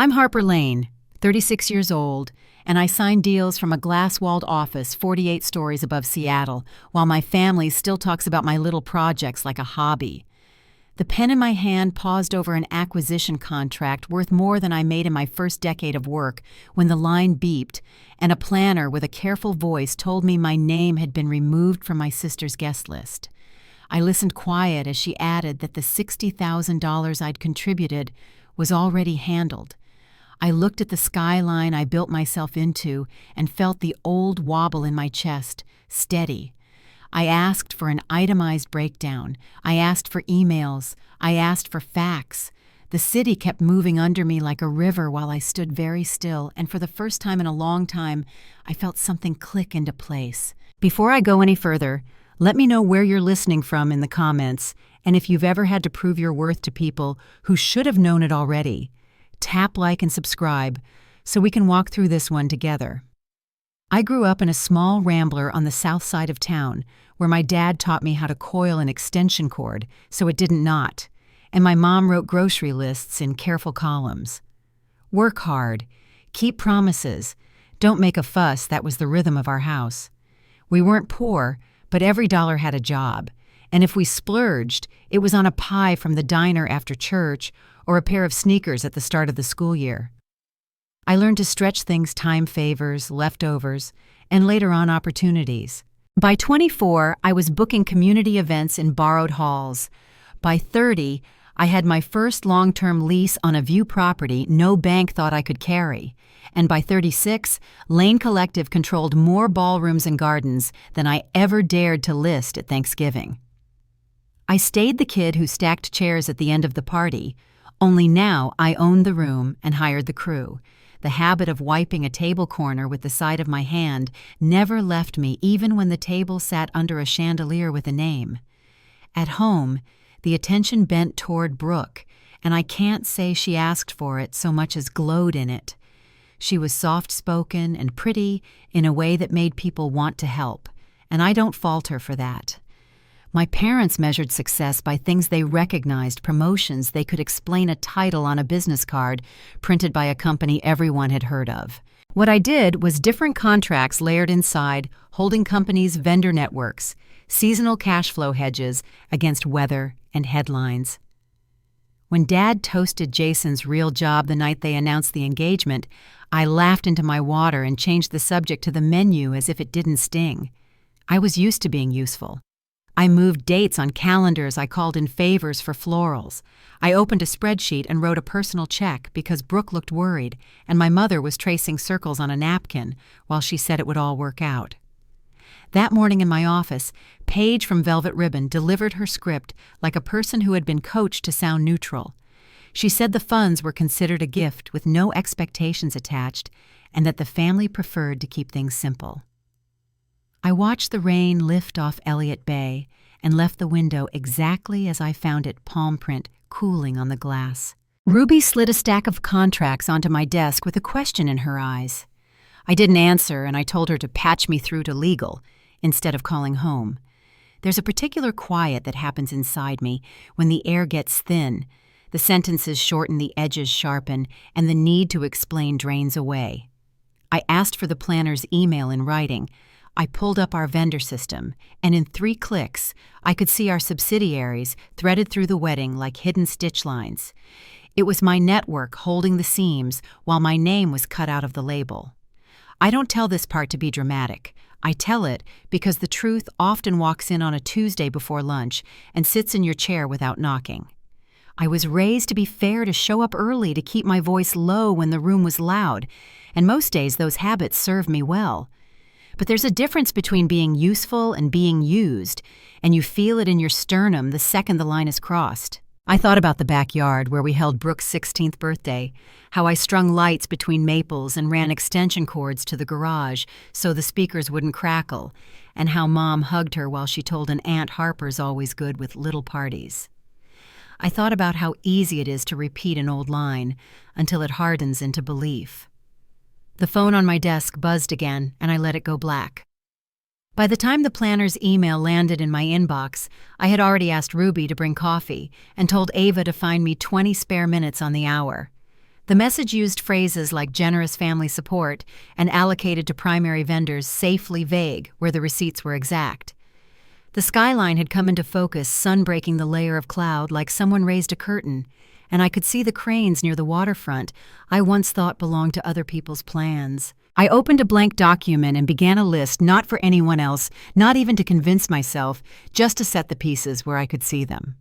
I'm Harper Lane, 36 years old, and I sign deals from a glass-walled office 48 stories above Seattle, while my family still talks about my little projects like a hobby. The pen in my hand paused over an acquisition contract worth more than I made in my first decade of work when the line beeped, and a planner with a careful voice told me my name had been removed from my sister's guest list. I listened quiet as she added that the $60,000 I'd contributed was already handled. I looked at the skyline I built myself into and felt the old wobble in my chest, steady. I asked for an itemized breakdown. I asked for emails. I asked for facts. The city kept moving under me like a river while I stood very still, and for the first time in a long time, I felt something click into place. Before I go any further, let me know where you're listening from in the comments, and if you've ever had to prove your worth to people who should have known it already. Tap like and subscribe so we can walk through this one together. I grew up in a small rambler on the south side of town where my dad taught me how to coil an extension cord so it didn't knot, and my mom wrote grocery lists in careful columns. Work hard, keep promises, don't make a fuss, that was the rhythm of our house. We weren't poor, but every dollar had a job, and if we splurged, it was on a pie from the diner after church or a pair of sneakers at the start of the school year. I learned to stretch things time favors, leftovers, and later on opportunities. By 24, I was booking community events in borrowed halls. By 30, I had my first long-term lease on a view property no bank thought I could carry. And by 36, Lane Collective controlled more ballrooms and gardens than I ever dared to list at Thanksgiving. I stayed the kid who stacked chairs at the end of the party, only now I owned the room and hired the crew. The habit of wiping a table corner with the side of my hand never left me even when the table sat under a chandelier with a name. At home, the attention bent toward Brooke, and I can't say she asked for it so much as glowed in it. She was soft-spoken and pretty in a way that made people want to help, and I don't fault her for that. My parents measured success by things they recognized, promotions they could explain, a title on a business card printed by a company everyone had heard of. What I did was different contracts layered inside, holding companies' vendor networks, seasonal cash flow hedges against weather and headlines. When Dad toasted Jason's real job the night they announced the engagement, I laughed into my water and changed the subject to the menu as if it didn't sting. I was used to being useful. I moved dates on calendars, I called in favors for florals. I opened a spreadsheet and wrote a personal check because Brooke looked worried, and my mother was tracing circles on a napkin while she said it would all work out. That morning in my office, Paige from Velvet Ribbon delivered her script like a person who had been coached to sound neutral. She said the funds were considered a gift with no expectations attached, and that the family preferred to keep things simple. I watched the rain lift off Elliott Bay and left the window exactly as I found it, palm print cooling on the glass. Ruby slid a stack of contracts onto my desk with a question in her eyes. I didn't answer, and I told her to patch me through to legal instead of calling home. There's a particular quiet that happens inside me when the air gets thin, the sentences shorten, the edges sharpen, and the need to explain drains away. I asked for the planner's email in writing. I pulled up our vendor system, and in 3 clicks, I could see our subsidiaries threaded through the wedding like hidden stitch lines. It was my network holding the seams while my name was cut out of the label. I don't tell this part to be dramatic. I tell it because the truth often walks in on a Tuesday before lunch and sits in your chair without knocking. I was raised to be fair, to show up early, to keep my voice low when the room was loud, and most days those habits serve me well. But there's a difference between being useful and being used, and you feel it in your sternum the second the line is crossed. I thought about the backyard where we held Brooke's 16th birthday, how I strung lights between maples and ran extension cords to the garage so the speakers wouldn't crackle, and how Mom hugged her while she told an Aunt Harper's always good with little parties. I thought about how easy it is to repeat an old line until it hardens into belief. The phone on my desk buzzed again, and I let it go black. By the time the planner's email landed in my inbox, I had already asked Ruby to bring coffee and told Ava to find me 20 spare minutes on the hour. The message used phrases like generous family support and allocated to primary vendors safely vague where the receipts were exact. The skyline had come into focus, sun-breaking the layer of cloud like someone raised a curtain, and I could see the cranes near the waterfront I once thought belonged to other people's plans. I opened a blank document and began a list not for anyone else, not even to convince myself, just to set the pieces where I could see them.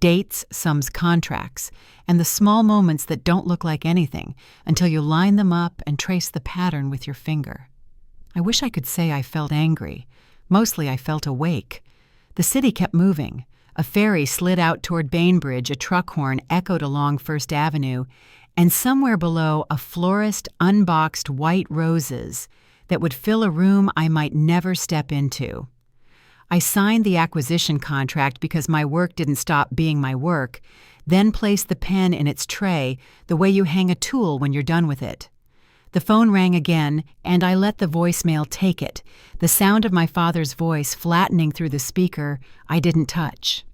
Dates, sums, contracts, and the small moments that don't look like anything until you line them up and trace the pattern with your finger. I wish I could say I felt angry. Mostly I felt awake. The city kept moving. A ferry slid out toward Bainbridge, a truck horn echoed along First Avenue, and somewhere below a florist unboxed white roses that would fill a room I might never step into. I signed the acquisition contract because my work didn't stop being my work, then placed the pen in its tray the way you hang a tool when you're done with it. The phone rang again, and I let the voicemail take it, the sound of my father's voice flattening through the speaker I didn't touch.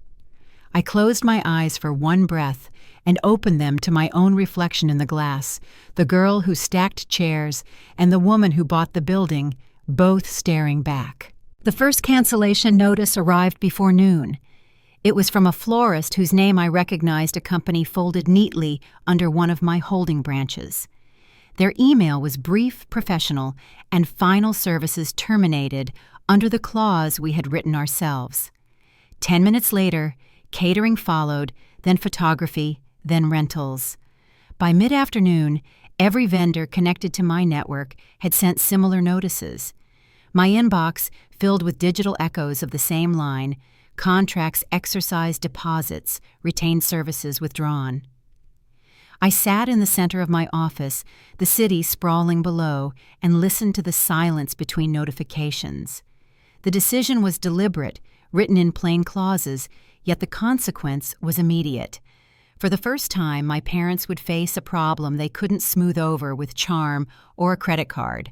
I closed my eyes for one breath and opened them to my own reflection in the glass, the girl who stacked chairs and the woman who bought the building, both staring back. The first cancellation notice arrived before noon. It was from a florist whose name I recognized, a company folded neatly under one of my holding branches. Their email was brief, professional, and final services terminated under the clause we had written ourselves. 10 minutes later, catering followed, then photography, then rentals. By mid-afternoon, every vendor connected to my network had sent similar notices. My inbox, filled with digital echoes of the same line, contracts exercised deposits, retained services withdrawn. I sat in the center of my office, the city sprawling below, and listened to the silence between notifications. The decision was deliberate, written in plain clauses, yet the consequence was immediate. For the first time, my parents would face a problem they couldn't smooth over with charm or a credit card.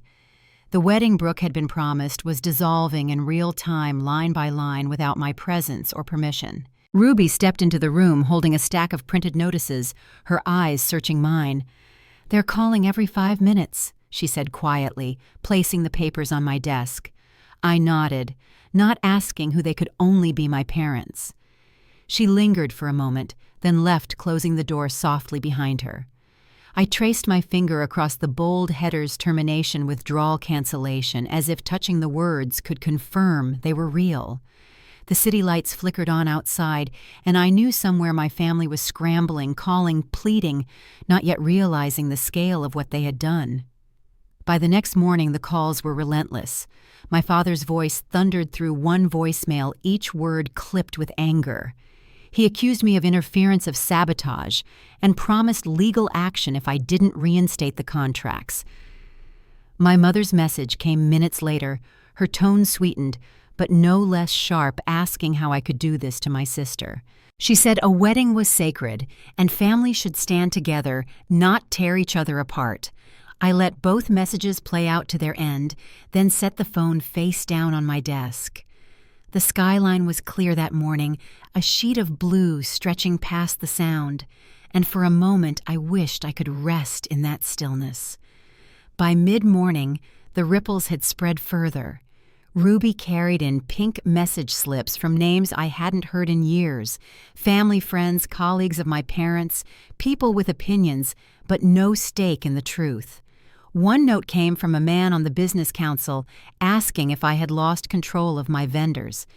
The wedding Brooke had been promised was dissolving in real time, line by line, without my presence or permission. Ruby stepped into the room holding a stack of printed notices, her eyes searching mine. "They're calling every 5 minutes," she said quietly, placing the papers on my desk. I nodded, not asking who they could only be my parents. She lingered for a moment, then left, closing the door softly behind her. I traced my finger across the bold header's termination withdrawal cancellation, as if touching the words could confirm they were real. The city lights flickered on outside, and I knew somewhere my family was scrambling, calling, pleading, not yet realizing the scale of what they had done. By the next morning, the calls were relentless. My father's voice thundered through one voicemail, each word clipped with anger. He accused me of interference, of sabotage, and promised legal action if I didn't reinstate the contracts. My mother's message came minutes later, her tone sweetened, but no less sharp, asking how I could do this to my sister. She said a wedding was sacred, and families should stand together, not tear each other apart. I let both messages play out to their end, then set the phone face down on my desk. The skyline was clear that morning, a sheet of blue stretching past the sound, and for a moment I wished I could rest in that stillness. By mid-morning, the ripples had spread further. Ruby carried in pink message slips from names I hadn't heard in years, family, friends, colleagues of my parents, people with opinions, but no stake in the truth. One note came from a man on the business council asking if I had lost control of my vendors.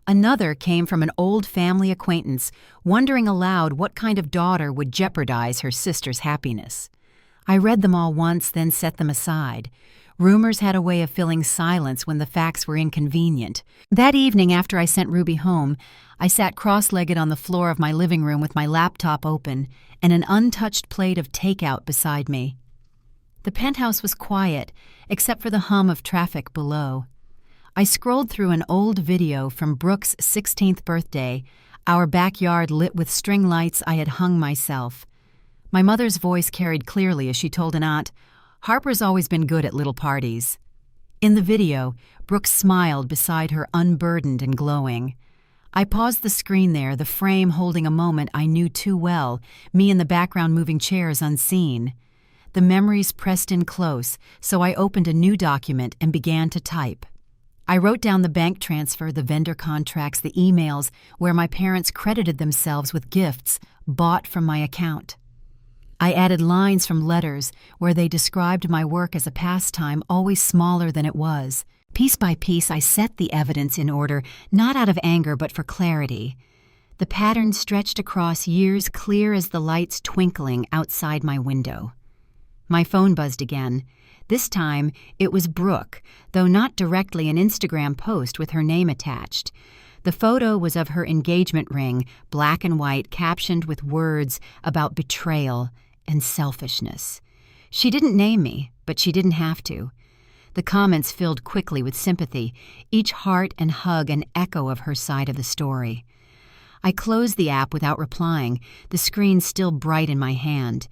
Another came from an old family acquaintance wondering aloud what kind of daughter would jeopardize her sister's happiness. I read them all once, then set them aside. Rumors had a way of filling silence when the facts were inconvenient. That evening, after I sent Ruby home, I sat cross-legged on the floor of my living room with my laptop open and an untouched plate of takeout beside me. The penthouse was quiet, except for the hum of traffic below. I scrolled through an old video from Brooke's 16th birthday, our backyard lit with string lights I had hung myself. My mother's voice carried clearly as she told an aunt, "Harper's always been good at little parties." In the video, Brooke smiled beside her, unburdened and glowing. I paused the screen there, the frame holding a moment I knew too well, me in the background moving chairs unseen. The memories pressed in close, so I opened a new document and began to type. I wrote down the bank transfer, the vendor contracts, the emails where my parents credited themselves with gifts bought from my account. I added lines from letters where they described my work as a pastime always smaller than it was. Piece by piece, I set the evidence in order, not out of anger but for clarity. The pattern stretched across years, clear as the lights twinkling outside my window. My phone buzzed again. This time, it was Brooke, though not directly an Instagram post with her name attached. The photo was of her engagement ring, black and white, captioned with words about betrayal and selfishness. She didn't name me, but she didn't have to. The comments filled quickly with sympathy, each heart and hug an echo of her side of the story. I closed the app without replying, the screen still bright in my hand.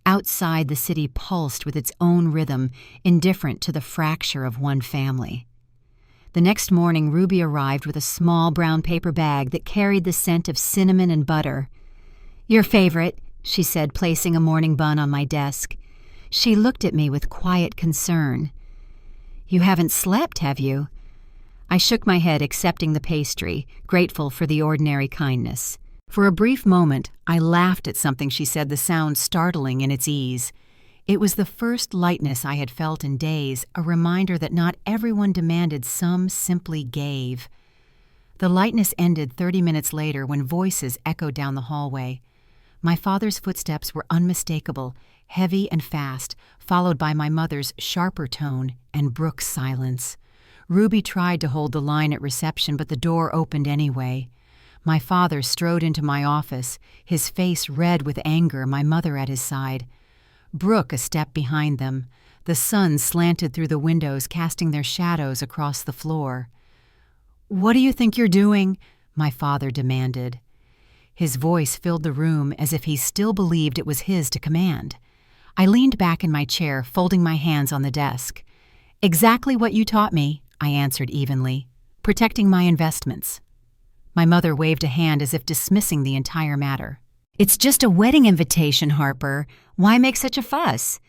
Outside, the city pulsed with its own rhythm, indifferent to the fracture of one family. The next morning, Ruby arrived with a small brown paper bag that carried the scent of cinnamon and butter. "Your favorite," she said, placing a morning bun on my desk. She looked at me with quiet concern. "You haven't slept, have you?" I shook my head, accepting the pastry, grateful for the ordinary kindness. For a brief moment, I laughed at something she said, the sound startling in its ease. It was the first lightness I had felt in days, a reminder that not everyone demanded, some simply gave. The lightness ended 30 minutes later when voices echoed down the hallway. My father's footsteps were unmistakable, heavy and fast, followed by my mother's sharper tone and Brooke's silence. Ruby tried to hold the line at reception, but the door opened anyway. My father strode into my office, his face red with anger, my mother at his side. Brooke a step behind them. The sun slanted through the windows, casting their shadows across the floor. "What do you think you're doing?" my father demanded. His voice filled the room as if he still believed it was his to command. I leaned back in my chair, folding my hands on the desk. "Exactly what you taught me," I answered evenly. "Protecting my investments." My mother waved a hand as if dismissing the entire matter. "It's just a wedding invitation, Harper. Why make such a fuss?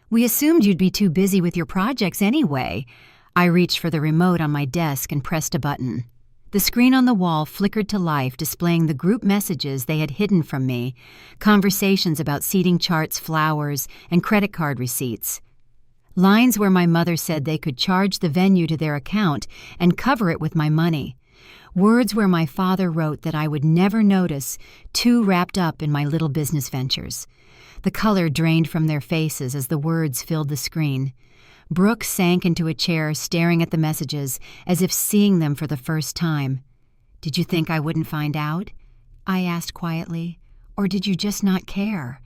We assumed you'd be too busy with your projects anyway." I reached for the remote on my desk and pressed a button. The screen on the wall flickered to life, displaying the group messages they had hidden from me, conversations about seating charts, flowers, and credit card receipts. Lines where my mother said they could charge the venue to their account and cover it with my money. Words where my father wrote that I would never notice, too wrapped up in my little business ventures. The color drained from their faces as the words filled the screen. Brooke sank into a chair, staring at the messages as if seeing them for the first time. "Did you think I wouldn't find out?" I asked quietly. "Or did you just not care?"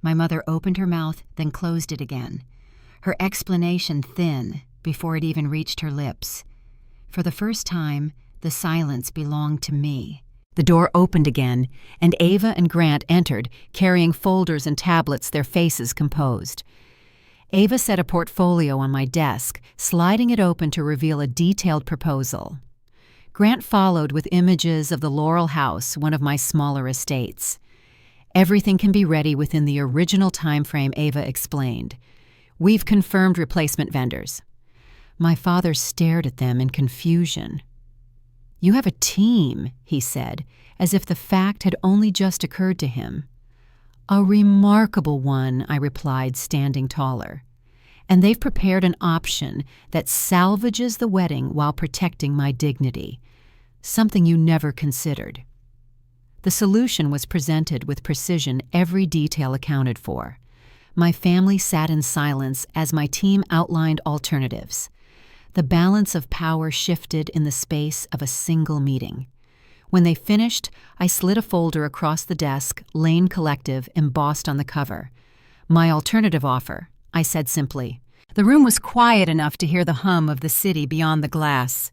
My mother opened her mouth, then closed it again. Her explanation thin before it even reached her lips. For the first time, the silence belonged to me. The door opened again, and Ava and Grant entered, carrying folders and tablets, their faces composed. Ava set a portfolio on my desk, sliding it open to reveal a detailed proposal. Grant followed with images of the Laurel House, one of my smaller estates. "Everything can be ready within the original time frame," Ava explained. "We've confirmed replacement vendors." My father stared at them in confusion. "You have a team," he said, as if the fact had only just occurred to him. "A remarkable one," I replied, standing taller. "And they've prepared an option that salvages the wedding while protecting my dignity, something you never considered." The solution was presented with precision, every detail accounted for. My family sat in silence as my team outlined alternatives. The balance of power shifted in the space of a single meeting. When they finished, I slid a folder across the desk, Lane Collective, embossed on the cover. "My alternative offer," I said simply. The room was quiet enough to hear the hum of the city beyond the glass.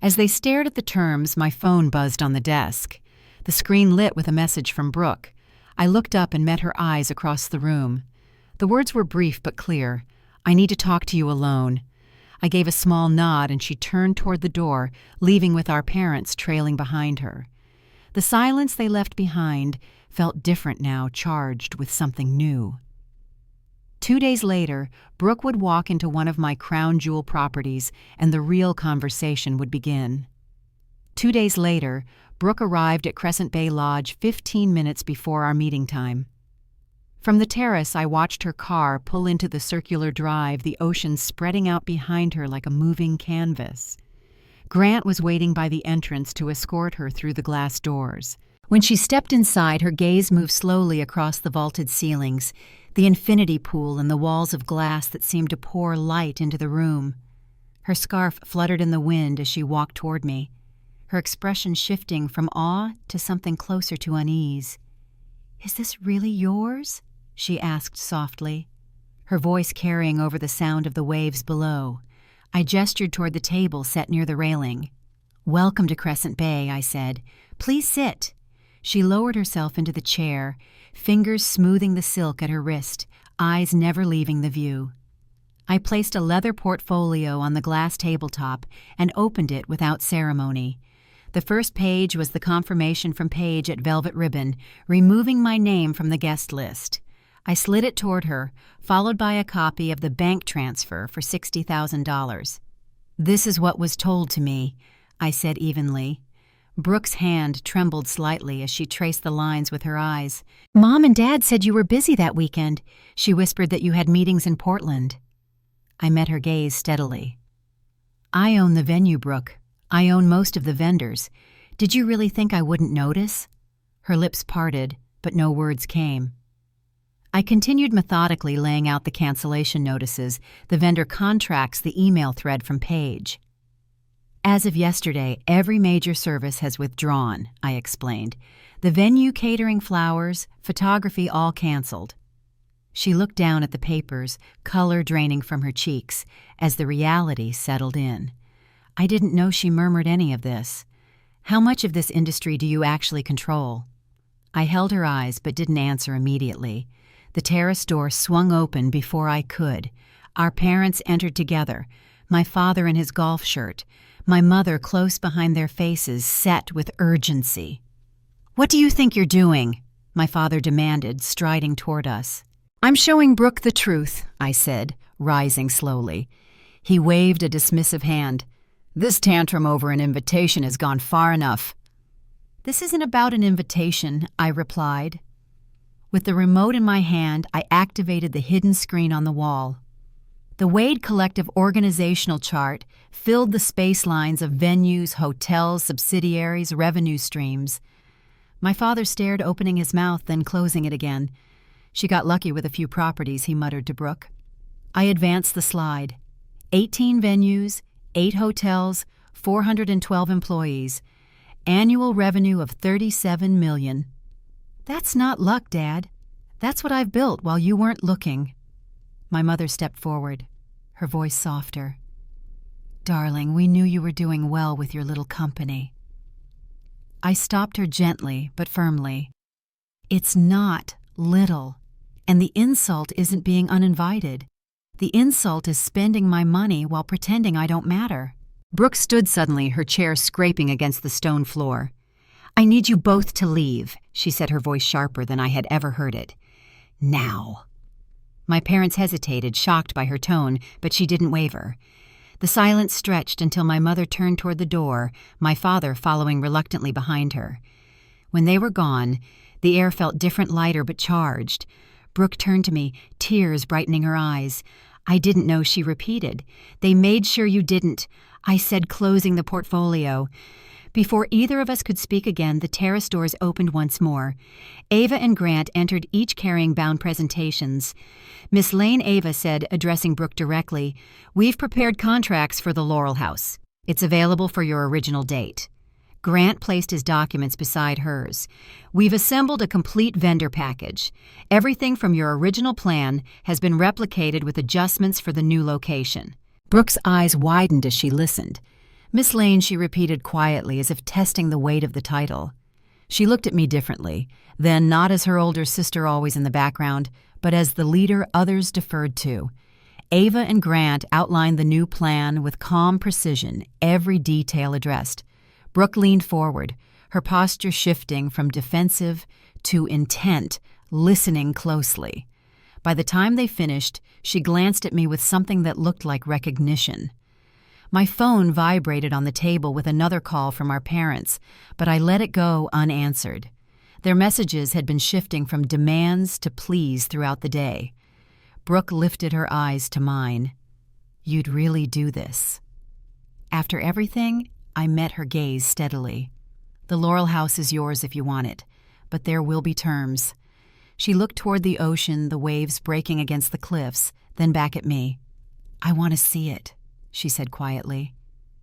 As they stared at the terms, my phone buzzed on the desk. The screen lit with a message from Brooke. I looked up and met her eyes across the room. The words were brief but clear. "I need to talk to you alone." I gave a small nod and she turned toward the door, leaving with our parents trailing behind her. The silence they left behind felt different now, charged with something new. 2 days later, Brooke would walk into one of my crown jewel properties and the real conversation would begin. 2 days later, Brooke arrived at Crescent Bay Lodge 15 minutes before our meeting time. From the terrace, I watched her car pull into the circular drive, the ocean spreading out behind her like a moving canvas. Grant was waiting by the entrance to escort her through the glass doors. When she stepped inside, her gaze moved slowly across the vaulted ceilings, the infinity pool and the walls of glass that seemed to pour light into the room. Her scarf fluttered in the wind as she walked toward me, her expression shifting from awe to something closer to unease. "Is this really yours?" she asked softly, her voice carrying over the sound of the waves below. I gestured toward the table set near the railing. "Welcome to Crescent Bay," I said. "Please sit." She lowered herself into the chair, fingers smoothing the silk at her wrist, eyes never leaving the view. I placed a leather portfolio on the glass tabletop and opened it without ceremony. The first page was the confirmation from Paige at Velvet Ribbon, removing my name from the guest list. I slid it toward her, followed by a copy of the bank transfer for $60,000. "This is what was told to me," I said evenly. Brooke's hand trembled slightly as she traced the lines with her eyes. "Mom and Dad said you were busy that weekend. She whispered that you had meetings in Portland." I met her gaze steadily. "I own the venue, Brooke. I own most of the vendors. Did you really think I wouldn't notice?" Her lips parted, but no words came. I continued methodically laying out the cancellation notices, the vendor contracts, the email thread from Paige. "As of yesterday, every major service has withdrawn," I explained. "The venue, catering, flowers, photography all canceled." She looked down at the papers, color draining from her cheeks, as the reality settled in. I didn't know she murmured any of this. "How much of this industry do you actually control?" I held her eyes but didn't answer immediately. The terrace door swung open before I could. Our parents entered together, my father in his golf shirt, my mother close behind their faces, set with urgency. "What do you think you're doing?" my father demanded, striding toward us. "I'm showing Brooke the truth," I said, rising slowly. He waved a dismissive hand. "This tantrum over an invitation has gone far enough." "This isn't about an invitation," I replied. With the remote in my hand, I activated the hidden screen on the wall. The Wade Collective organizational chart filled the space lines of venues, hotels, subsidiaries, revenue streams. My father stared, opening his mouth, then closing it again. "She got lucky with a few properties," he muttered to Brooke. I advanced the slide. 18 venues, 8 hotels, 412 employees. Annual revenue of $37 million. "That's not luck, Dad. That's what I've built while you weren't looking." My mother stepped forward, her voice softer. "Darling, we knew you were doing well with your little company." I stopped her gently but firmly. "It's not little, and the insult isn't being uninvited. The insult is spending my money while pretending I don't matter." Brooke stood suddenly, her chair scraping against the stone floor. "I need you both to leave," she said, her voice sharper than I had ever heard it. "Now." My parents hesitated, shocked by her tone, but she didn't waver. The silence stretched until my mother turned toward the door, my father following reluctantly behind her. When they were gone, the air felt different, lighter but charged. Brooke turned to me, tears brightening her eyes. "I didn't know," she repeated. "They made sure you didn't," I said, closing the portfolio. Before either of us could speak again, the terrace doors opened once more. Ava and Grant entered, each carrying bound presentations. Miss Lane Ava said, addressing Brooke directly, "We've prepared contracts for the Laurel House. It's available for your original date." Grant placed his documents beside hers. "We've assembled a complete vendor package. Everything from your original plan has been replicated with adjustments for the new location." Brooke's eyes widened as she listened. "Miss Lane," she repeated quietly, as if testing the weight of the title. She looked at me differently, then not as her older sister always in the background, but as the leader others deferred to. Ava and Grant outlined the new plan with calm precision, every detail addressed. Brooke leaned forward, her posture shifting from defensive to intent, listening closely. By the time they finished, she glanced at me with something that looked like recognition. My phone vibrated on the table with another call from our parents, but I let it go unanswered. Their messages had been shifting from demands to pleas throughout the day. Brooke lifted her eyes to mine. "You'd really do this?" After everything, I met her gaze steadily. "The Laurel House is yours if you want it, but there will be terms." She looked toward the ocean, the waves breaking against the cliffs, then back at me. "I want to see it," she said quietly.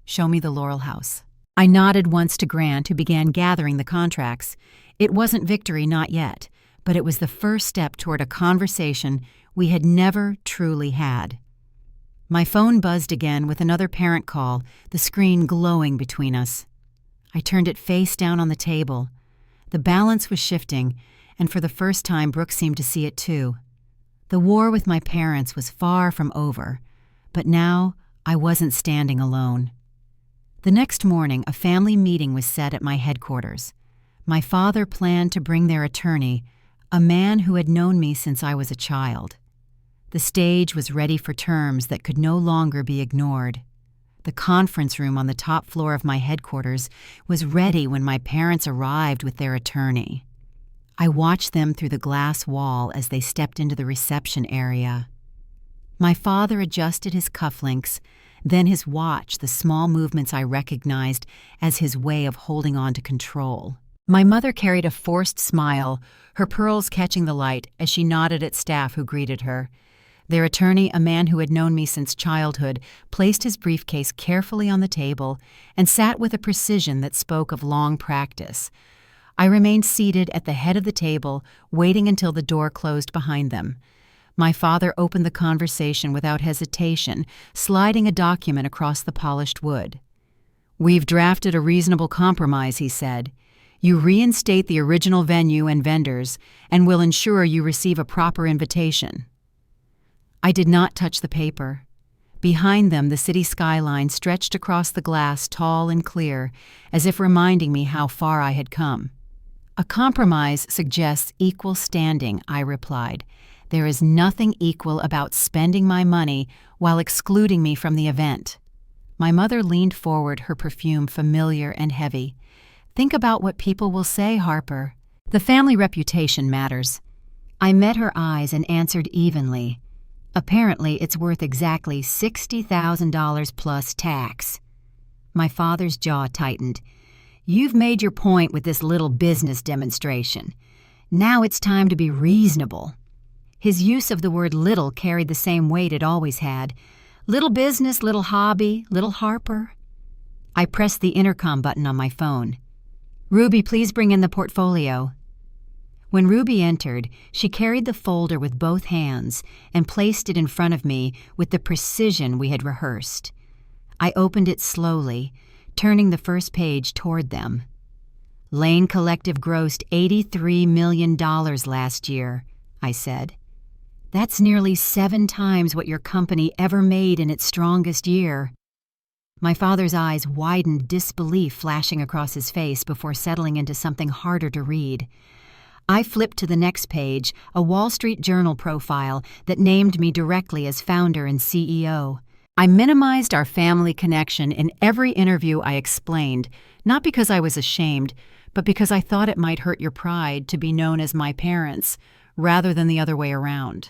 "Show me the Laurel House." I nodded once to Grant, who began gathering the contracts. It wasn't victory, not yet, but it was the first step toward a conversation we had never truly had. My phone buzzed again with another parent call, the screen glowing between us. I turned it face down on the table. The balance was shifting, and for the first time Brooke seemed to see it too. The war with my parents was far from over, but now I wasn't standing alone. The next morning, a family meeting was set at my headquarters. My father planned to bring their attorney, a man who had known me since I was a child. The stage was ready for terms that could no longer be ignored. The conference room on the top floor of my headquarters was ready when my parents arrived with their attorney. I watched them through the glass wall as they stepped into the reception area. My father adjusted his cufflinks, then his watch, the small movements I recognized as his way of holding on to control. My mother carried a forced smile, her pearls catching the light as she nodded at staff who greeted her. Their attorney, a man who had known me since childhood, placed his briefcase carefully on the table and sat with a precision that spoke of long practice. I remained seated at the head of the table, waiting until the door closed behind them. My father opened the conversation without hesitation, sliding a document across the polished wood. "We've drafted a reasonable compromise," he said. "You reinstate the original venue and vendors, and will ensure you receive a proper invitation." I did not touch the paper. Behind them, the city skyline stretched across the glass, tall and clear, as if reminding me how far I had come. "A compromise suggests equal standing," I replied. "There is nothing equal about spending my money while excluding me from the event." My mother leaned forward, her perfume familiar and heavy. "Think about what people will say, Harper. The family reputation matters." I met her eyes and answered evenly. "Apparently, it's worth exactly $60,000 plus tax." My father's jaw tightened. "You've made your point with this little business demonstration. Now it's time to be reasonable." His use of the word little carried the same weight it always had. Little business, little hobby, little Harper. I pressed the intercom button on my phone. "Ruby, please bring in the portfolio." When Ruby entered, she carried the folder with both hands and placed it in front of me with the precision we had rehearsed. I opened it slowly, turning the first page toward them. "Lane Collective grossed $83 million last year," I said. "That's nearly 7 times what your company ever made in its strongest year." My father's eyes widened, disbelief flashing across his face before settling into something harder to read. I flipped to the next page, a Wall Street Journal profile that named me directly as founder and CEO. I minimized our family connection in every interview I explained, not because I was ashamed, but because I thought it might hurt your pride to be known as my parents, rather than the other way around.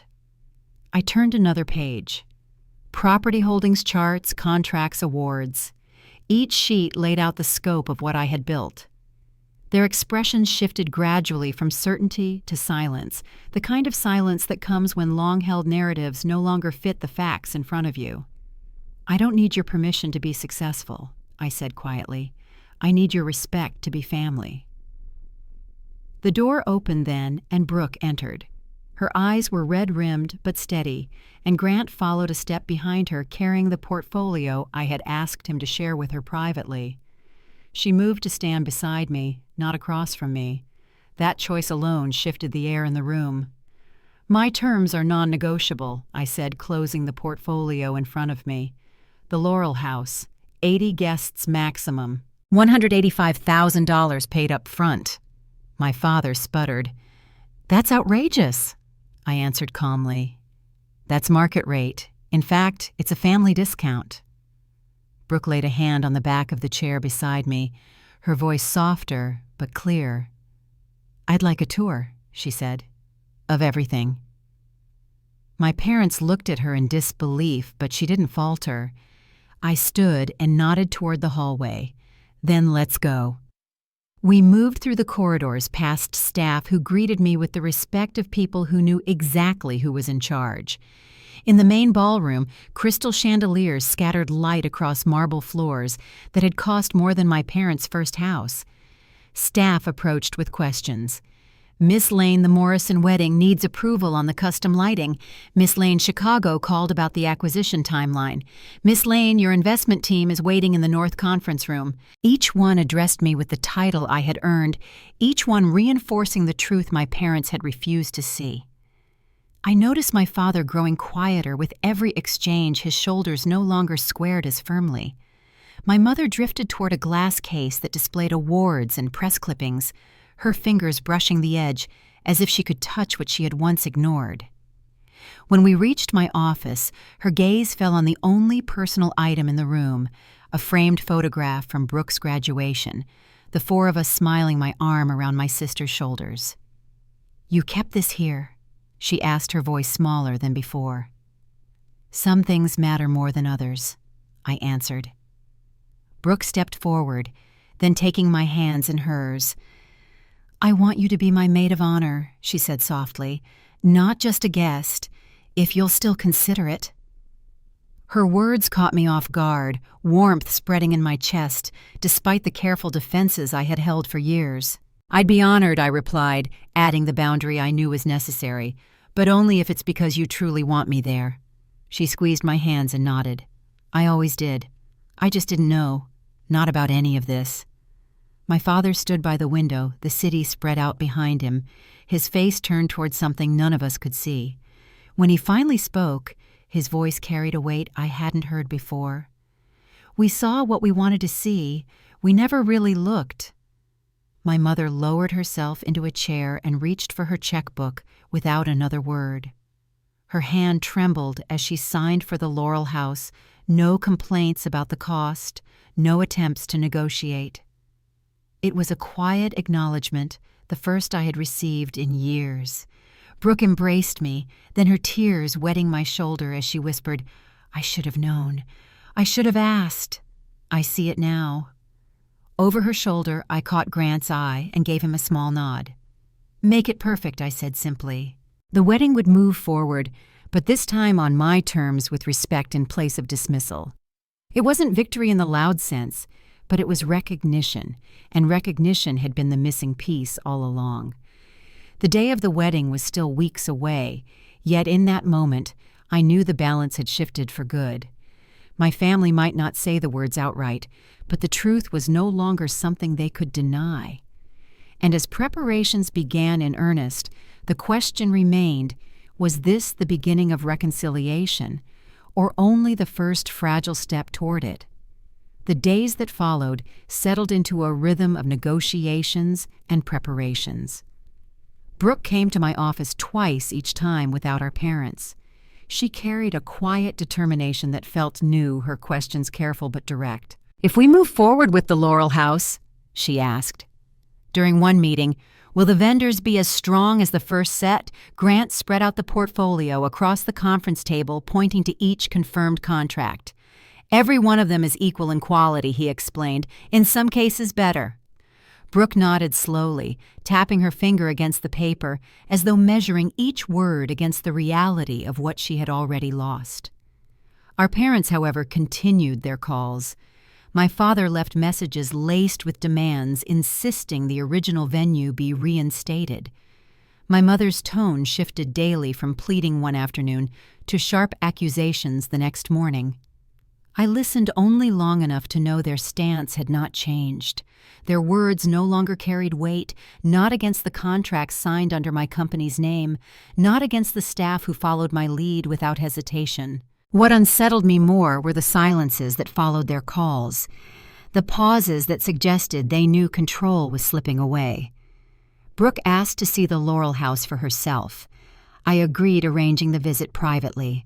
I turned another page. Property holdings charts, contracts, awards. Each sheet laid out the scope of what I had built. Their expressions shifted gradually from certainty to silence, the kind of silence that comes when long-held narratives no longer fit the facts in front of you. "I don't need your permission to be successful," I said quietly. "I need your respect to be family." The door opened then, and Brooke entered. Her eyes were red-rimmed but steady, and Grant followed a step behind her carrying the portfolio I had asked him to share with her privately. She moved to stand beside me, not across from me. That choice alone shifted the air in the room. My terms are non-negotiable, I said, closing the portfolio in front of me. The Laurel House, 80 guests maximum, $185,000 paid up front. My father sputtered. That's outrageous, I answered calmly. That's market rate. In fact, it's a family discount. Brooke laid a hand on the back of the chair beside me, her voice softer but clear. I'd like a tour, she said, of everything. My parents looked at her in disbelief, but she didn't falter. I stood and nodded toward the hallway. Then let's go. We moved through the corridors past staff who greeted me with the respect of people who knew exactly who was in charge. In the main ballroom, crystal chandeliers scattered light across marble floors that had cost more than my parents' first house. Staff approached with questions. Miss Lane, the Morrison wedding needs approval on the custom lighting. Miss Lane, Chicago called about the acquisition timeline. Miss Lane, your investment team is waiting in the North Conference Room. Each one addressed me with the title I had earned, each one reinforcing the truth my parents had refused to see. I noticed my father growing quieter with every exchange, his shoulders no longer squared as firmly. My mother drifted toward a glass case that displayed awards and press clippings, her fingers brushing the edge as if she could touch what she had once ignored. When we reached my office, her gaze fell on the only personal item in the room, a framed photograph from Brooke's graduation, the four of us smiling, my arm around my sister's shoulders. You kept this here? She asked, her voice smaller than before. Some things matter more than others, I answered. Brooke stepped forward, then taking my hands in hers. I want you to be my maid of honor, she said softly, not just a guest, if you'll still consider it. Her words caught me off guard, warmth spreading in my chest, despite the careful defenses I had held for years. I'd be honored, I replied, adding the boundary I knew was necessary, but only if it's because you truly want me there. She squeezed my hands and nodded. I always did. I just didn't know. Not about any of this. My father stood by the window, the city spread out behind him, his face turned toward something none of us could see. When he finally spoke, his voice carried a weight I hadn't heard before. We saw what we wanted to see. We never really looked. My mother lowered herself into a chair and reached for her checkbook without another word. Her hand trembled as she signed for the Laurel House, no complaints about the cost, no attempts to negotiate. It was a quiet acknowledgement, the first I had received in years. Brooke embraced me, then her tears wetting my shoulder as she whispered, I should have known. I should have asked. I see it now. Over her shoulder, I caught Grant's eye and gave him a small nod. Make it perfect, I said simply. The wedding would move forward, but this time on my terms with respect in place of dismissal. It wasn't victory in the loud sense, but it was recognition, and recognition had been the missing piece all along. The day of the wedding was still weeks away, yet in that moment, I knew the balance had shifted for good. My family might not say the words outright, but the truth was no longer something they could deny. And as preparations began in earnest, the question remained, was this the beginning of reconciliation, or only the first fragile step toward it? The days that followed settled into a rhythm of negotiations and preparations. Brooke came to my office twice each time without our parents. She carried a quiet determination that felt new, her questions careful but direct. If we move forward with the Laurel House, she asked. During one meeting, will the vendors be as strong as the first set? Grant spread out the portfolio across the conference table, pointing to each confirmed contract. Every one of them is equal in quality, he explained, in some cases better. Brooke nodded slowly, tapping her finger against the paper, as though measuring each word against the reality of what she had already lost. Our parents, however, continued their calls. My father left messages laced with demands, insisting the original venue be reinstated. My mother's tone shifted daily from pleading one afternoon to sharp accusations the next morning. I listened only long enough to know their stance had not changed. Their words no longer carried weight, not against the contracts signed under my company's name, not against the staff who followed my lead without hesitation. What unsettled me more were the silences that followed their calls, the pauses that suggested they knew control was slipping away. Brooke asked to see the Laurel House for herself. I agreed, arranging the visit privately.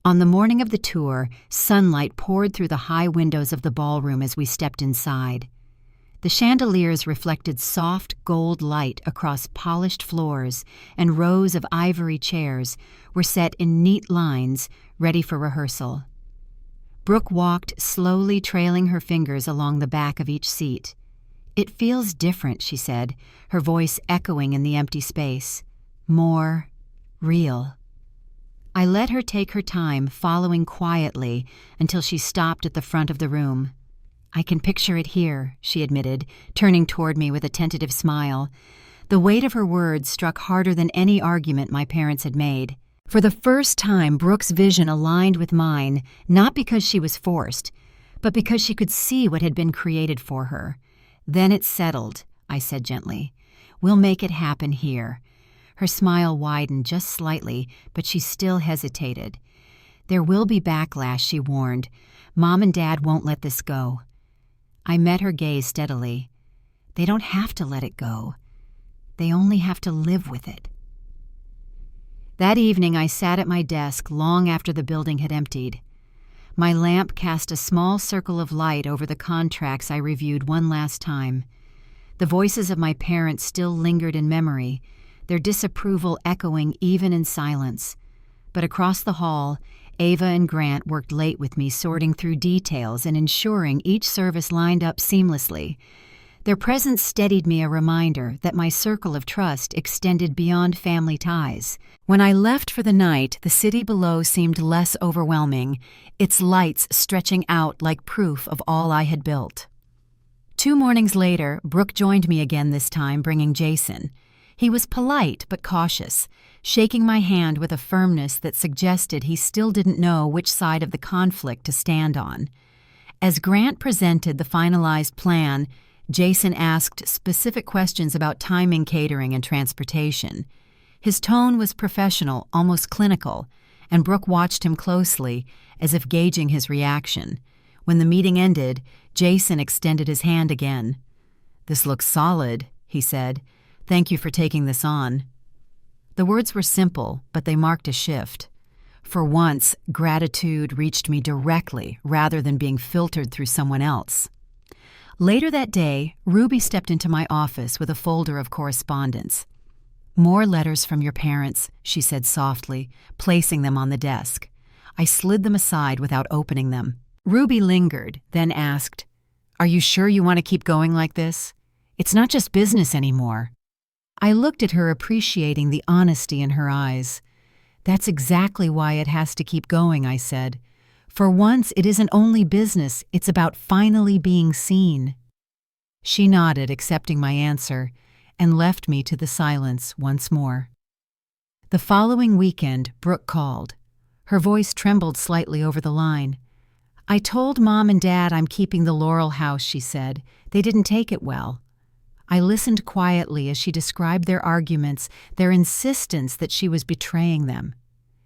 On the morning of the tour, sunlight poured through the high windows of the ballroom as we stepped inside. The chandeliers reflected soft gold light across polished floors, and rows of ivory chairs were set in neat lines, ready for rehearsal. Brooke walked slowly, trailing her fingers along the back of each seat. "It feels different," she said, her voice echoing in the empty space. "More real." I let her take her time, following quietly until she stopped at the front of the room. "I can picture it here," she admitted, turning toward me with a tentative smile. The weight of her words struck harder than any argument my parents had made. For the first time, Brooke's vision aligned with mine, not because she was forced, but because she could see what had been created for her. "Then it's settled," I said gently. "We'll make it happen here." Her smile widened just slightly, but she still hesitated. "There will be backlash," she warned. "Mom and Dad won't let this go." I met her gaze steadily. "They don't have to let it go. They only have to live with it." That evening I sat at my desk long after the building had emptied. My lamp cast a small circle of light over the contracts I reviewed one last time. The voices of my parents still lingered in memory, their disapproval echoing even in silence. But across the hall, Ava and Grant worked late with me, sorting through details and ensuring each service lined up seamlessly. Their presence steadied me, a reminder that my circle of trust extended beyond family ties. When I left for the night, the city below seemed less overwhelming, its lights stretching out like proof of all I had built. 2 mornings later, Brooke joined me again, this time bringing Jason. He was polite but cautious, shaking my hand with a firmness that suggested he still didn't know which side of the conflict to stand on. As Grant presented the finalized plan, Jason asked specific questions about timing, catering, and transportation. His tone was professional, almost clinical, and Brooke watched him closely, as if gauging his reaction. When the meeting ended, Jason extended his hand again. "This looks solid," he said. "Thank you for taking this on." The words were simple, but they marked a shift. For once, gratitude reached me directly rather than being filtered through someone else. Later that day, Ruby stepped into my office with a folder of correspondence. "More letters from your parents," she said softly, placing them on the desk. I slid them aside without opening them. Ruby lingered, then asked, "Are you sure you want to keep going like this? It's not just business anymore." I looked at her, appreciating the honesty in her eyes. "That's exactly why it has to keep going," I said. "For once, it isn't only business, it's about finally being seen." She nodded, accepting my answer, and left me to the silence once more. The following weekend, Brooke called. Her voice trembled slightly over the line. "I told Mom and Dad I'm keeping the Laurel House," she said. "They didn't take it well." I listened quietly as she described their arguments, their insistence that she was betraying them.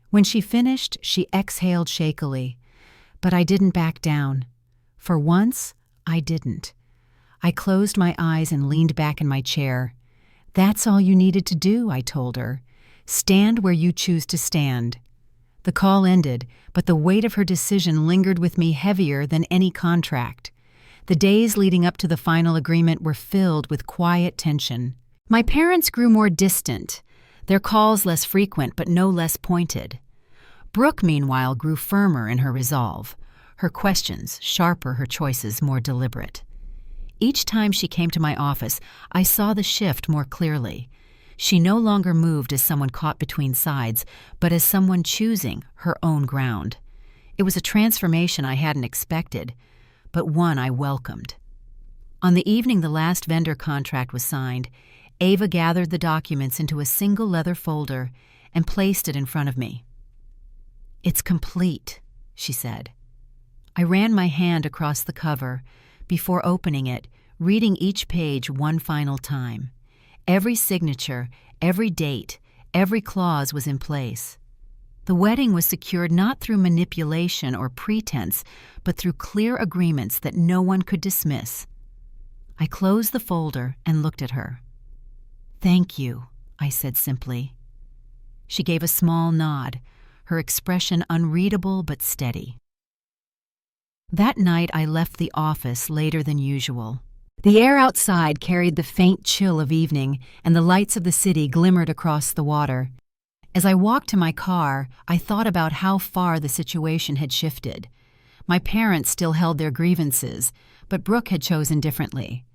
When she finished, she exhaled shakily. But I didn't back down. For once, I didn't. I closed my eyes and leaned back in my chair. "That's all you needed to do," I told her. "Stand where you choose to stand." The call ended, but the weight of her decision lingered with me heavier than any contract. The days leading up to the final agreement were filled with quiet tension. My parents grew more distant, their calls less frequent but no less pointed. Brooke, meanwhile, grew firmer in her resolve, her questions sharper, her choices more deliberate. Each time she came to my office, I saw the shift more clearly. She no longer moved as someone caught between sides, but as someone choosing her own ground. It was a transformation I hadn't expected, but one I welcomed. On the evening the last vendor contract was signed, Ava gathered the documents into a single leather folder and placed it in front of me. "It's complete," she said. I ran my hand across the cover, before opening it, reading each page one final time. Every signature, every date, every clause was in place. The wedding was secured not through manipulation or pretense, but through clear agreements that no one could dismiss. I closed the folder and looked at her. "Thank you," I said simply. She gave a small nod, her expression unreadable but steady. That night I left the office later than usual. The air outside carried the faint chill of evening, and the lights of the city glimmered across the water. As I walked to my car, I thought about how far the situation had shifted. My parents still held their grievances, but Brooke had chosen differently.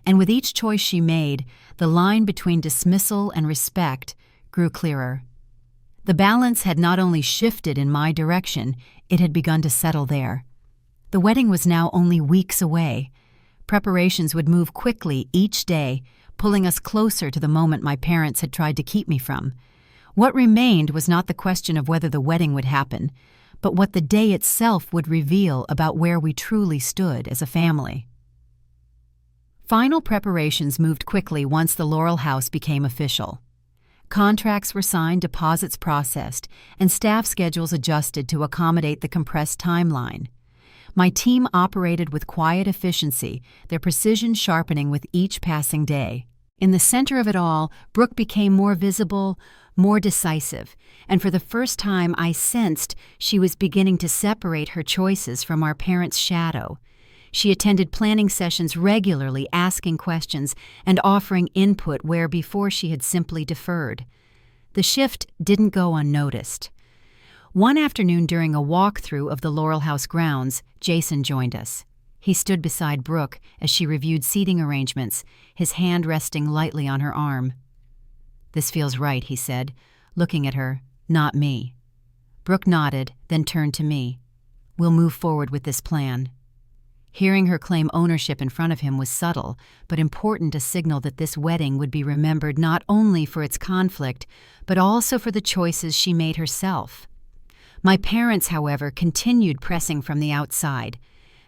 And with each choice she made, the line between dismissal and respect grew clearer. The balance had not only shifted in my direction, it had begun to settle there. The wedding was now only weeks away. Preparations would move quickly each day, pulling us closer to the moment my parents had tried to keep me from. What remained was not the question of whether the wedding would happen, but what the day itself would reveal about where we truly stood as a family. Final preparations moved quickly once the Laurel House became official. Contracts were signed, deposits processed, and staff schedules adjusted to accommodate the compressed timeline. My team operated with quiet efficiency, their precision sharpening with each passing day. In the center of it all, Brooke became more visible, more decisive, and for the first time I sensed she was beginning to separate her choices from our parents' shadow. She attended planning sessions regularly, asking questions and offering input where before she had simply deferred. The shift didn't go unnoticed. One afternoon during a walkthrough of the Laurel House grounds, Jason joined us. He stood beside Brooke as she reviewed seating arrangements, his hand resting lightly on her arm. "This feels right," he said, looking at her, not me. Brooke nodded, then turned to me. "We'll move forward with this plan." Hearing her claim ownership in front of him was subtle, but important, a signal that this wedding would be remembered not only for its conflict, but also for the choices she made herself. My parents, however, continued pressing from the outside.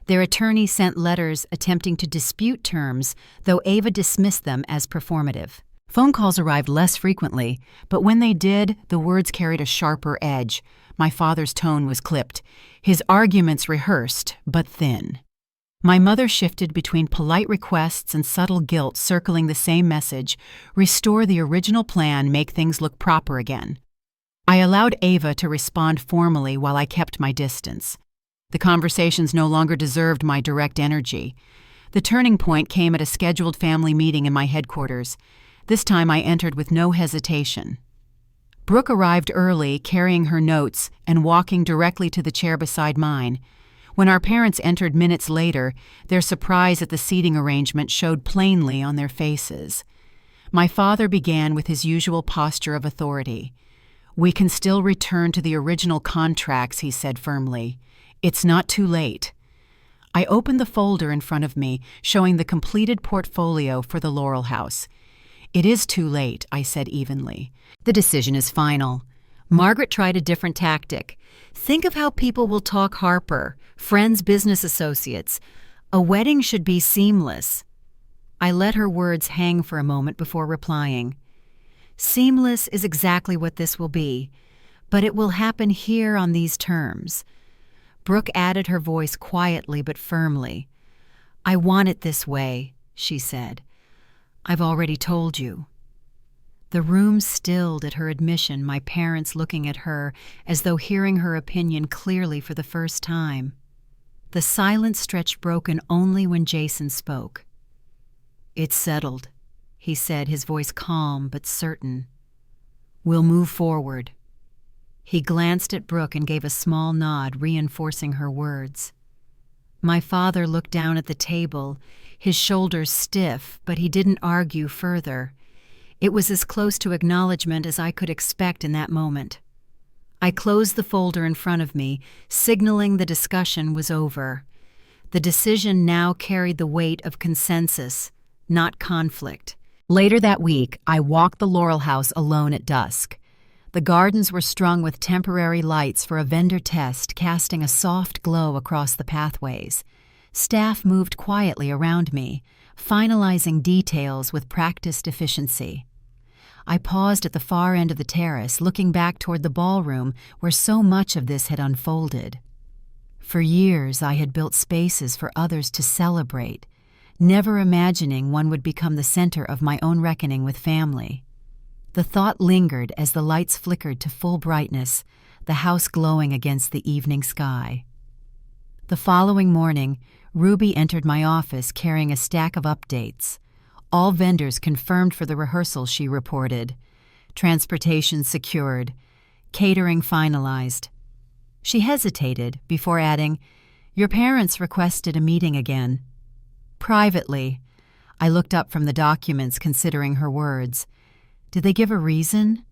Their attorney sent letters attempting to dispute terms, though Ava dismissed them as performative. Phone calls arrived less frequently, but when they did, the words carried a sharper edge. My father's tone was clipped, his arguments rehearsed, but thin. My mother shifted between polite requests and subtle guilt, circling the same message: restore the original plan, make things look proper again. I allowed Ava to respond formally while I kept my distance. The conversations no longer deserved my direct energy. The turning point came at a scheduled family meeting in my headquarters. This time I entered with no hesitation. Brooke arrived early, carrying her notes and walking directly to the chair beside mine. When our parents entered minutes later, their surprise at the seating arrangement showed plainly on their faces. My father began with his usual posture of authority. "We can still return to the original contracts," he said firmly. "It's not too late." I opened the folder in front of me, showing the completed portfolio for the Laurel House. "It is too late," I said evenly. "The decision is final." Margaret tried a different tactic. "Think of how people will talk Harper, friends, business associates. A wedding should be seamless." I let her words hang for a moment before replying. "Seamless is exactly what this will be, but it will happen here on these terms." Brooke added her voice quietly but firmly. "I want it this way," she said. "I've already told you." The room stilled at her admission, my parents looking at her as though hearing her opinion clearly for the first time. The silence stretched broken only when Jason spoke. "It's settled," he said, his voice calm but certain. "We'll move forward." He glanced at Brooke and gave a small nod, reinforcing her words. My father looked down at the table, his shoulders stiff, but he didn't argue further. It was as close to acknowledgement as I could expect in that moment. I closed the folder in front of me, signaling the discussion was over. The decision now carried the weight of consensus, not conflict. Later that week, I walked the Laurel House alone at dusk. The gardens were strung with temporary lights for a vendor test, casting a soft glow across the pathways. Staff moved quietly around me, finalizing details with practiced efficiency. I paused at the far end of the terrace, looking back toward the ballroom where so much of this had unfolded. For years, I had built spaces for others to celebrate, never imagining one would become the center of my own reckoning with family. The thought lingered as the lights flickered to full brightness, the house glowing against the evening sky. The following morning, Ruby entered my office carrying a stack of updates. All vendors confirmed for the rehearsal, she reported. Transportation secured. Catering finalized. She hesitated before adding, "Your parents requested a meeting again." Privately, I looked up from the documents considering her words. "Did they give a reason?"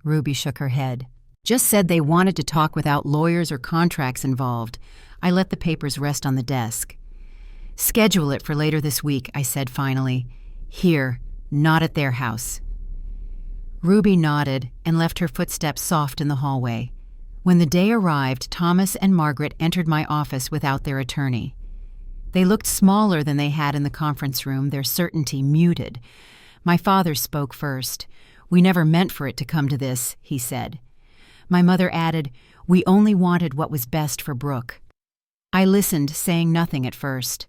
Ruby shook her head. "Just said they wanted to talk without lawyers or contracts involved." I let the papers rest on the desk. "Schedule it for later this week," I said finally. "Here, not at their house." Ruby nodded and left her footsteps soft in the hallway. When the day arrived, Thomas and Margaret entered my office without their attorney. They looked smaller than they had in the conference room, their certainty muted. My father spoke first. "We never meant for it to come to this," he said. My mother added, "We only wanted what was best for Brooke." I listened, saying nothing at first.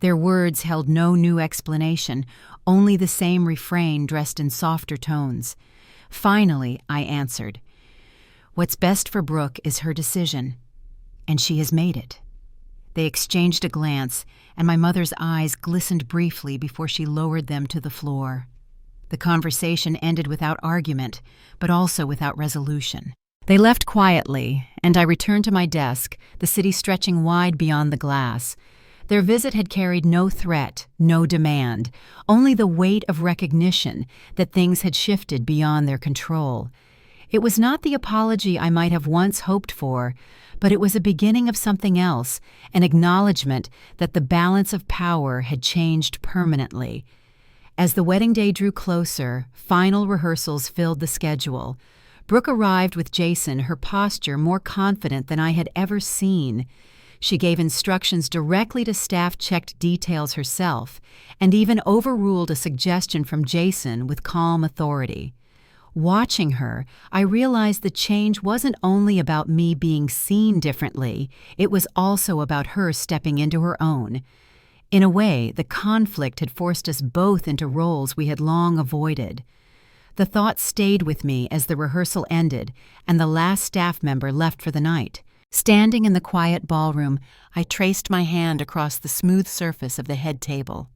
Their words held no new explanation, only the same refrain dressed in softer tones. Finally, I answered, "What's best for Brooke is her decision, and she has made it." They exchanged a glance, and my mother's eyes glistened briefly before she lowered them to the floor. The conversation ended without argument, but also without resolution. They left quietly, and I returned to my desk, the city stretching wide beyond the glass. Their visit had carried no threat, no demand, only the weight of recognition that things had shifted beyond their control. It was not the apology I might have once hoped for, but it was a beginning of something else, an acknowledgement that the balance of power had changed permanently. As the wedding day drew closer, final rehearsals filled the schedule. Brooke arrived with Jason, her posture more confident than I had ever seen. She gave instructions directly to staff-checked details herself, and even overruled a suggestion from Jason with calm authority. Watching her, I realized the change wasn't only about me being seen differently, it was also about her stepping into her own. In a way, the conflict had forced us both into roles we had long avoided. The thought stayed with me as the rehearsal ended and the last staff member left for the night. Standing in the quiet ballroom, I traced my hand across the smooth surface of the head table.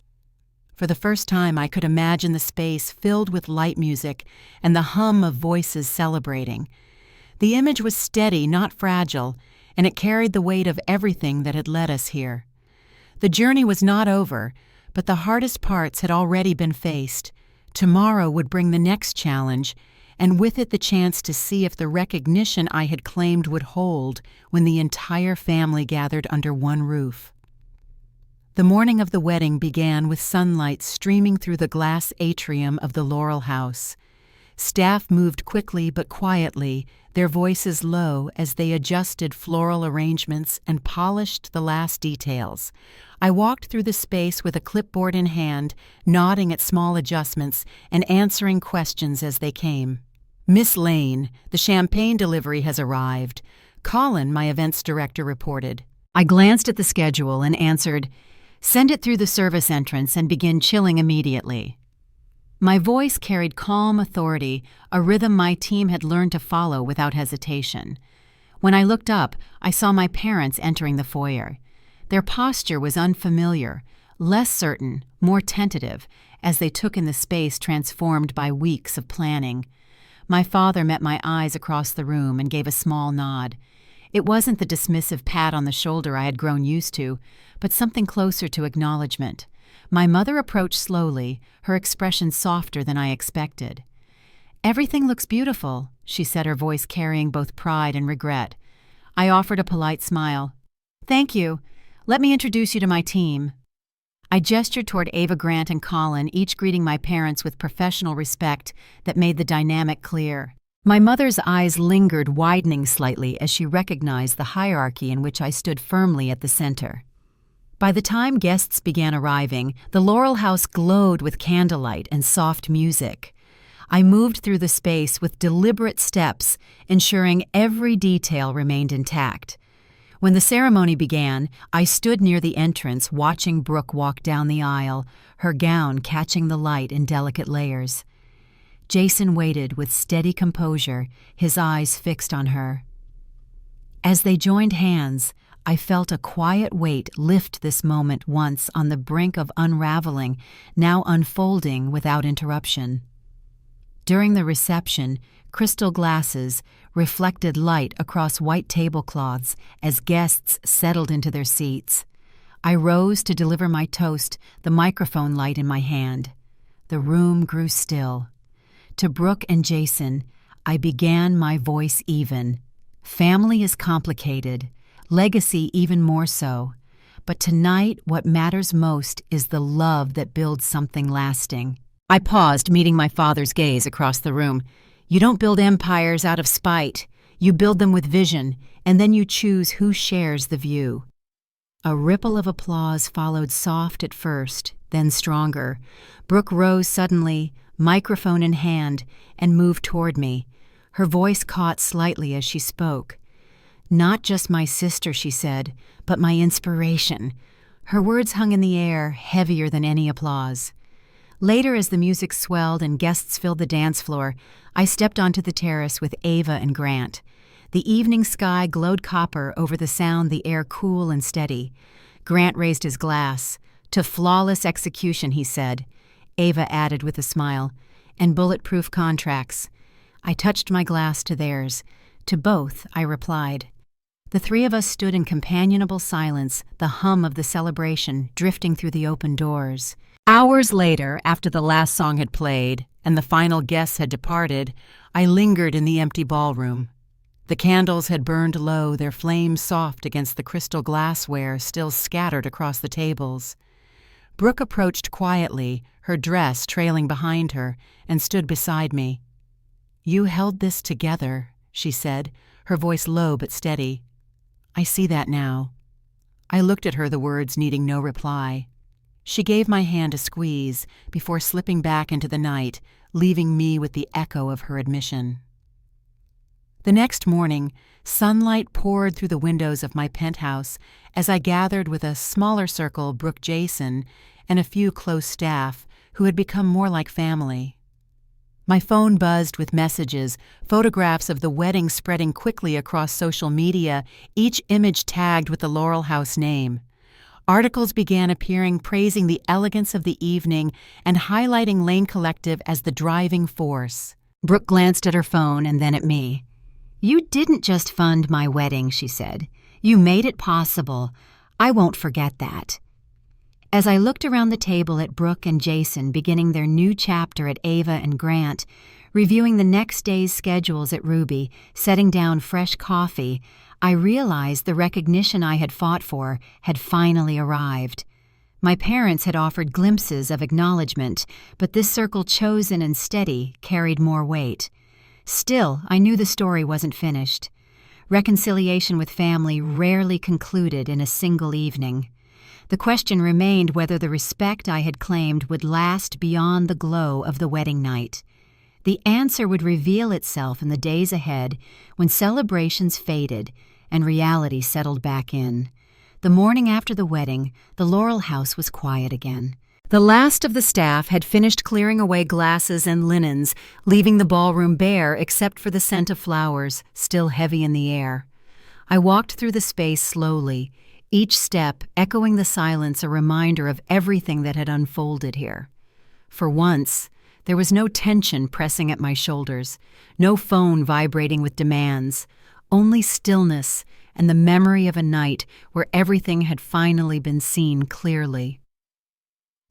For the first time, I could imagine the space filled with light music and the hum of voices celebrating. The image was steady, not fragile, and it carried the weight of everything that had led us here. The journey was not over, but the hardest parts had already been faced. Tomorrow would bring the next challenge, and with it the chance to see if the recognition I had claimed would hold when the entire family gathered under one roof. The morning of the wedding began with sunlight streaming through the glass atrium of the Laurel House. Staff moved quickly but quietly, their voices low as they adjusted floral arrangements and polished the last details. I walked through the space with a clipboard in hand, nodding at small adjustments and answering questions as they came. "Miss Lane, the champagne delivery has arrived," Colin, my events director, reported. I glanced at the schedule and answered, "Send it through the service entrance and begin chilling immediately." My voice carried calm authority, a rhythm my team had learned to follow without hesitation. When I looked up, I saw my parents entering the foyer. Their posture was unfamiliar, less certain, more tentative, as they took in the space transformed by weeks of planning. My father met my eyes across the room and gave a small nod. It wasn't the dismissive pat on the shoulder I had grown used to, but something closer to acknowledgement. My mother approached slowly, her expression softer than I expected. "Everything looks beautiful," she said, her voice carrying both pride and regret. I offered a polite smile. "Thank you. Let me introduce you to my team." I gestured toward Ava Grant and Colin, each greeting my parents with professional respect that made the dynamic clear. My mother's eyes lingered, widening slightly as she recognized the hierarchy in which I stood firmly at the center. By the time guests began arriving, the Laurel House glowed with candlelight and soft music. I moved through the space with deliberate steps, ensuring every detail remained intact. When the ceremony began, I stood near the entrance watching Brooke walk down the aisle, her gown catching the light in delicate layers. Jason waited with steady composure, his eyes fixed on her. As they joined hands, I felt a quiet weight lift this moment once on the brink of unraveling, now unfolding without interruption. During the reception, crystal glasses reflected light across white tablecloths as guests settled into their seats. I rose to deliver my toast, the microphone light in my hand. The room grew still. To Brooke and Jason, I began my voice even. Family is complicated, legacy even more so. But tonight, what matters most is the love that builds something lasting. I paused, meeting my father's gaze across the room. You don't build empires out of spite. You build them with vision, and then you choose who shares the view. A ripple of applause followed, soft at first, then stronger. Brooke rose suddenly, microphone in hand, and moved toward me. Her voice caught slightly as she spoke. Not just my sister, she said, but my inspiration. Her words hung in the air, heavier than any applause. Later, as the music swelled and guests filled the dance floor, I stepped onto the terrace with Ava and Grant. The evening sky glowed copper over the sound, the air cool and steady. Grant raised his glass. To flawless execution, he said. Ava added with a smile, and bulletproof contracts. I touched my glass to theirs. To both, I replied. The three of us stood in companionable silence, the hum of the celebration drifting through the open doors. Hours later, after the last song had played and the final guests had departed, I lingered in the empty ballroom. The candles had burned low, their flames soft against the crystal glassware still scattered across the tables. Brooke approached quietly, her dress trailing behind her, and stood beside me. You held this together, she said, her voice low but steady. I see that now. I looked at her, the words needing no reply. She gave my hand a squeeze before slipping back into the night, leaving me with the echo of her admission. The next morning, sunlight poured through the windows of my penthouse as I gathered with a smaller circle, Brooke, Jason, and a few close staff who had become more like family. My phone buzzed with messages, photographs of the wedding spreading quickly across social media, each image tagged with the Laurel House name. Articles began appearing praising the elegance of the evening and highlighting Lane Collective as the driving force. Brooke glanced at her phone and then at me. You didn't just fund my wedding, she said. You made it possible. I won't forget that. As I looked around the table at Brooke and Jason beginning their new chapter at Ava and Grant, reviewing the next day's schedules at Ruby, setting down fresh coffee, I realized the recognition I had fought for had finally arrived. My parents had offered glimpses of acknowledgement, but this circle chosen and steady carried more weight. Still, I knew the story wasn't finished. Reconciliation with family rarely concluded in a single evening. The question remained whether the respect I had claimed would last beyond the glow of the wedding night. The answer would reveal itself in the days ahead when celebrations faded and reality settled back in. The morning after the wedding, the Laurel House was quiet again. The last of the staff had finished clearing away glasses and linens, leaving the ballroom bare except for the scent of flowers, still heavy in the air. I walked through the space slowly, each step echoing the silence a reminder of everything that had unfolded here. For once, there was no tension pressing at my shoulders, no phone vibrating with demands, only stillness and the memory of a night where everything had finally been seen clearly.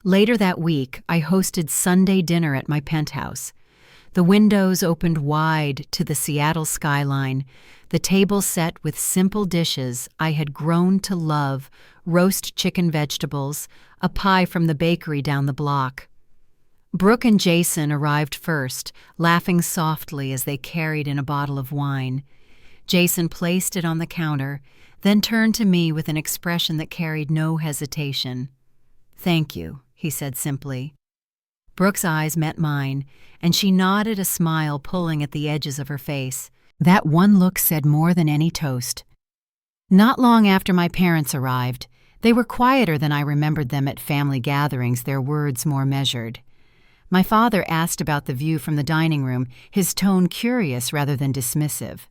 Later that week, I hosted Sunday dinner at my penthouse. The windows opened wide to the Seattle skyline, the table set with simple dishes I had grown to love, roast chicken vegetables, a pie from the bakery down the block. Brooke and Jason arrived first, laughing softly as they carried in a bottle of wine. Jason placed it on the counter, then turned to me with an expression that carried no hesitation. "Thank you," he said simply. Brooke's eyes met mine, and she nodded, a smile pulling at the edges of her face. That one look said more than any toast. Not long after my parents arrived, they were quieter than I remembered them at family gatherings, their words more measured. My father asked about the view from the dining room, his tone curious rather than dismissive.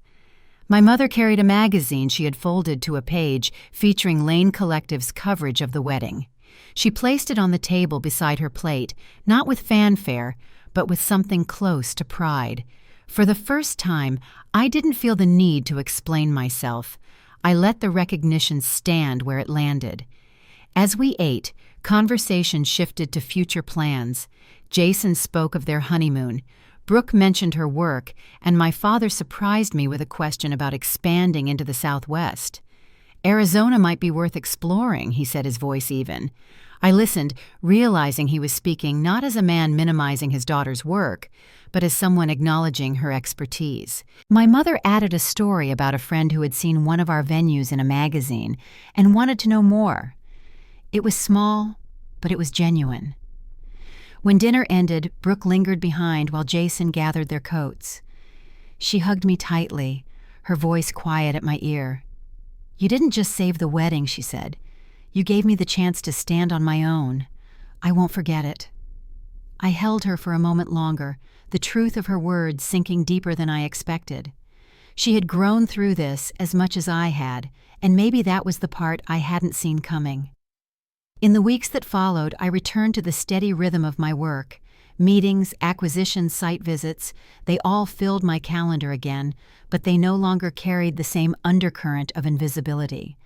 My mother carried a magazine she had folded to a page featuring Lane Collective's coverage of the wedding. She placed it on the table beside her plate, not with fanfare, but with something close to pride. For the first time, I didn't feel the need to explain myself. I let the recognition stand where it landed. As we ate, conversation shifted to future plans. Jason spoke of their honeymoon. Brooke mentioned her work, and my father surprised me with a question about expanding into the Southwest. Arizona might be worth exploring, he said, his voice even. I listened, realizing he was speaking not as a man minimizing his daughter's work, but as someone acknowledging her expertise. My mother added a story about a friend who had seen one of our venues in a magazine and wanted to know more. It was small, but it was genuine. When dinner ended, Brooke lingered behind while Jason gathered their coats. She hugged me tightly, her voice quiet at my ear. "You didn't just save the wedding," she said. "You gave me the chance to stand on my own. I won't forget it." I held her for a moment longer, the truth of her words sinking deeper than I expected. She had grown through this as much as I had, and maybe that was the part I hadn't seen coming. In the weeks that followed, I returned to the steady rhythm of my work. Meetings, acquisitions, site visits, they all filled my calendar again, but they no longer carried the same undercurrent of invisibility.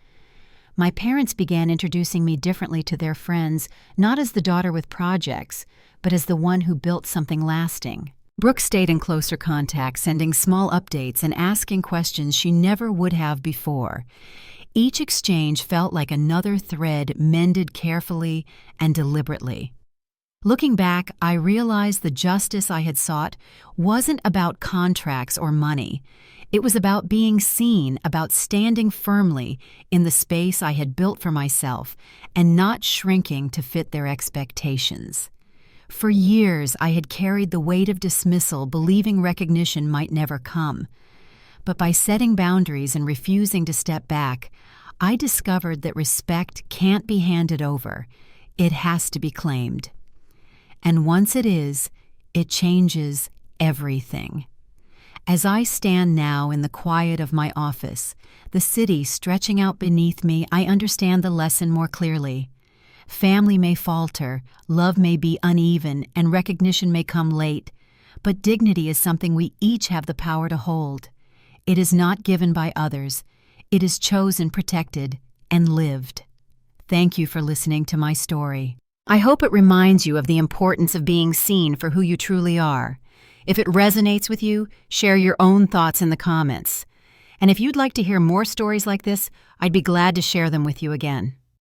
My parents began introducing me differently to their friends, not as the daughter with projects, but as the one who built something lasting. Brooke stayed in closer contact, sending small updates and asking questions she never would have before. Each exchange felt like another thread mended carefully and deliberately. Looking back, I realized the justice I had sought wasn't about contracts or money. It was about being seen, about standing firmly in the space I had built for myself and not shrinking to fit their expectations. For years, I had carried the weight of dismissal, believing recognition might never come. But by setting boundaries and refusing to step back, I discovered that respect can't be handed over. It has to be claimed. And once it is, it changes everything. As I stand now in the quiet of my office, the city stretching out beneath me, I understand the lesson more clearly. Family may falter, love may be uneven, and recognition may come late, but dignity is something we each have the power to hold. It is not given by others. It is chosen, protected, and lived. Thank you for listening to my story. I hope it reminds you of the importance of being seen for who you truly are. If it resonates with you, share your own thoughts in the comments. And if you'd like to hear more stories like this, I'd be glad to share them with you again.